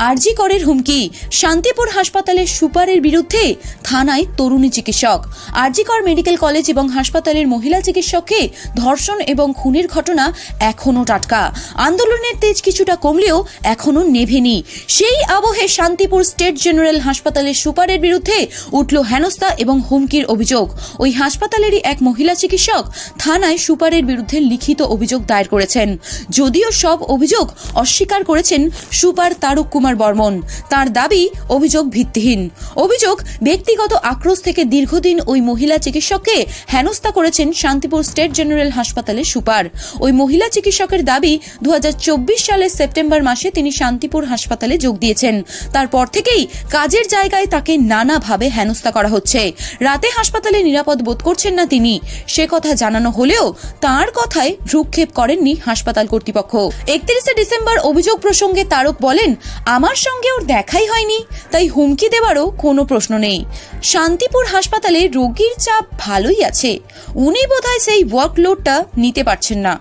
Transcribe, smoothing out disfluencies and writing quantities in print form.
আরজি করের হুমকি, শান্তিপুর হাসপাতালের সুপারের বিরুদ্ধে থানায় তরুণী চিকিৎসক। আরজি কর মেডিকেল কলেজ এবং হাসপাতালের মহিলা চিকিৎসককে ধর্ষণ এবং খুনের ঘটনা এখনও টাটকা। আন্দোলনের তেজ কিছুটা কমলেও এখনও নেভেনি। সেই আবহে শান্তিপুর স্টেট জেনারেল হাসপাতালের সুপারের বিরুদ্ধে উঠল হেনস্থা এবং হুমকির অভিযোগ। ওই হাসপাতালেরই এক মহিলা চিকিৎসক থানায় সুপারের বিরুদ্ধে লিখিত অভিযোগ দায়ের করেছেন। যদিও সব অভিযোগ অস্বীকার করেছেন সুপার তারক কুমার বর্মন। তার দাবি অভিযোগ ভিত্তিহীন। অভিযোগ, ব্যক্তিগত আক্রোশ থেকে দীর্ঘদিন ওই মহিলা চিকিৎসককে হেনস্থা করেছেন শান্তিপুর স্টেট জেনারেল হাসপাতালের সুপার। ওই মহিলা চিকিৎসকের দাবি 2024 সালের সেপ্টেম্বর মাসে তিনি শান্তিপুর হাসপাতালে যোগ দিয়েছেন। তারপর থেকেই কাজের জায়গায় তাকে নানাভাবে হেনস্থা করা হচ্ছে। রাতে হাসপাতালে নিরাপদ বোধ করছেন না তিনি। সে কথা জানানো হলেও তার কথায় ভ্রুক্ষেপ করেননি হাসপাতাল কর্তৃপক্ষ। 31 ডিসেম্বর অভিযোগ প্রসঙ্গে তারক বলেন, আমার সঙ্গে ওর দেখাই হয়নি, তাই হুমকি দেওয়ারও কোনো প্রশ্ন নেই। শান্তিপুর হাসপাতালে রোগীর চাপ ভালোই আছে, উনি বোধহয় সেই ওয়ার্কলোডটা নিতে পারছেন না।